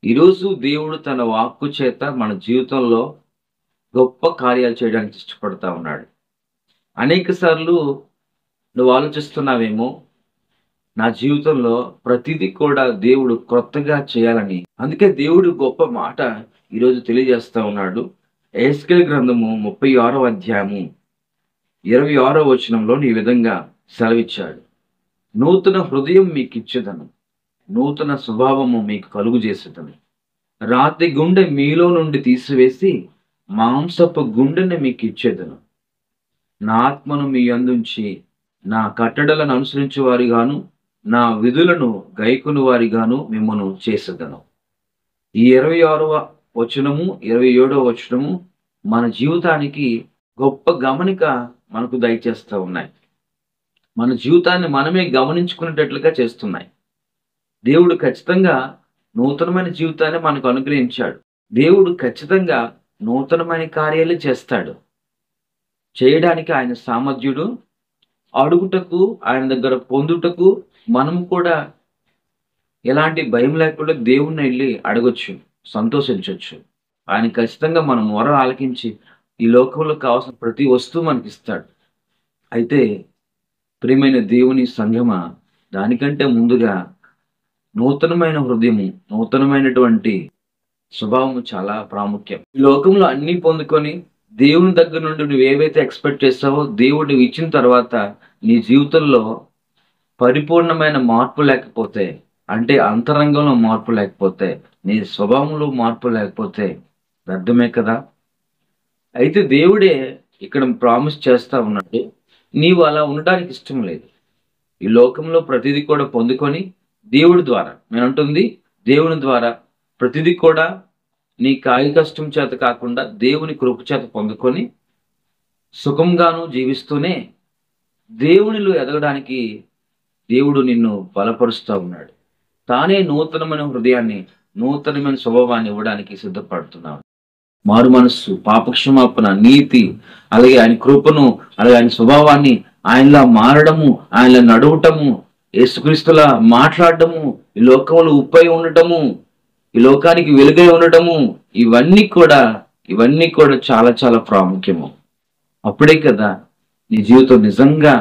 ఈరోజు దేవుడు తన వాక్కు చేత మన జీవితంలో గొప్ప కార్యాలు చేయడానికి ఇష్టపడతా ఉన్నాడు. అనేక సార్లు నువ్వు ఆలోచిస్తున్నావేమో, నా జీవితంలో ప్రతిదీ కూడా దేవుడు క్రొత్తగా చేయాలని. అందుకే దేవుడు గొప్ప మాట ఈరోజు తెలియజేస్తా ఉన్నాడు. యెహెజ్కేలు గ్రంథము 36వ అధ్యాయము 26వ వచనంలో ఈ విధంగా సెలవిచ్చాడు. నూతన హృదయం మీకు ఇచ్చేదను, నూతన స్వభావము మీకు కలుగు చేసేదను. రాతి గుండె మీలో నుండి తీసివేసి మాంసపు గుండెని మీకు ఇచ్చేదను. నా ఆత్మను మీ అందుంచి నా కట్టడలను అనుసరించే వారిగాను, నా విధులను గైకొను వారిగాను మిమ్మను చేసేదను. ఈ 26వ వచనము 27వ వచనము మన జీవితానికి గొప్ప గమనిక మనకు దయచేస్తూ ఉన్నాయి. మన జీవితాన్ని మనమే గమనించుకునేటట్లుగా చేస్తున్నాయి. దేవుడు ఖచ్చితంగా నూతనమైన జీవితాన్ని మనకు అనుగ్రహించాడు. దేవుడు ఖచ్చితంగా నూతనమైన కార్యాలు చేస్తాడు. చేయడానికి ఆయన సామర్థ్యుడు. అడుగుటకు, ఆయన దగ్గర పొందుటకు మనము కూడా ఎలాంటి భయం లేకుండా దేవుణ్ణి వెళ్ళి అడగొచ్చు, సంతోషించవచ్చు. ఆయన ఖచ్చితంగా మన మొర ఆలకించి ఈ లోకంలో కావాల్సిన ప్రతి వస్తువు మనకి ఇస్తాడు. అయితే ప్రియమైన దేవుని సంఘమా, దానికంటే ముందుగా నూతనమైన హృదయము, నూతనమైనటువంటి స్వభావము చాలా ప్రాముఖ్యం. ఈ లోకంలో అన్ని పొందుకొని దేవుని దగ్గర నుండి నువ్వు ఏవైతే ఎక్స్పెక్ట్ చేస్తావో దేవుడు ఇచ్చిన తర్వాత నీ జీవితంలో పరిపూర్ణమైన మార్పు లేకపోతే, అంటే అంతరంగంలో మార్పు లేకపోతే, నీ స్వభావంలో మార్పు లేకపోతే వ్యర్థమే కదా. అయితే దేవుడే ఇక్కడ ప్రామిస్ చేస్తా ఉన్నాడు, నీవు అలా ఉండడానికి ఇష్టం లేదు. ఈ లోకంలో ప్రతిదీ కూడా పొందుకొని దేవుడి ద్వారా, నేను అంటుంది దేవుని ద్వారా ప్రతిదీ కూడా నీ కాయ కష్టం చేత కాకుండా దేవుని కృప చేత పొందుకొని సుఖంగాను జీవిస్తూనే దేవునిలో ఎదగడానికి దేవుడు నిన్ను బలపరుస్తూ ఉన్నాడు. తానే నూతనమైన హృదయాన్ని, నూతనమైన స్వభావాన్ని ఇవ్వడానికి సిద్ధపడుతున్నాడు. మారు మనస్సు, పాపక్షమాపణ, నీతి, అలాగే ఆయన కృపను, అలాగే ఆయన స్వభావాన్ని, ఆయనలా మారడము, ఆయనలా నడవటము, యేసుక్రీస్తులా మాట్లాడటము, ఈ లోకంలో ఉప్పై ఉండటము, ఈ లోకానికి వెలుగై ఉండటము, ఇవన్నీ కూడా చాలా చాలా ప్రాముఖ్యము. అప్పుడే కదా నీ జీవితం నిజంగా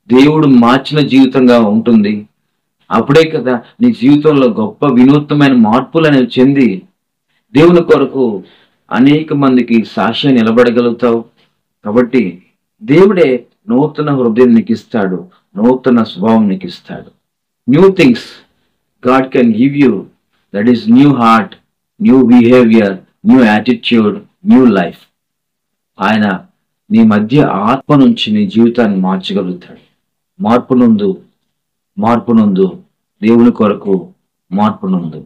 దేవుడు మార్చిన జీవితంగా ఉంటుంది. అప్పుడే కదా నీ జీవితంలో గొప్ప వినూత్నమైన మార్పులు అనేవి చెంది దేవుని కొరకు అనేక మందికి సాక్ష్యం నిలబడగలుగుతావు. కాబట్టి దేవుడే నూతన హృదయం నీకు ఇస్తాడు, నూతన స్వభావం నీకు ఇస్తాడు. New things God can give you, that is new heart, new behaviour, new attitude, new life. ఆయన నీ మధ్య ఆత్మ నుంచి నీ జీవితాన్ని మార్చగలుగుతాడు. మార్పు నందు దేవుని కొరకు మార్పు నందు.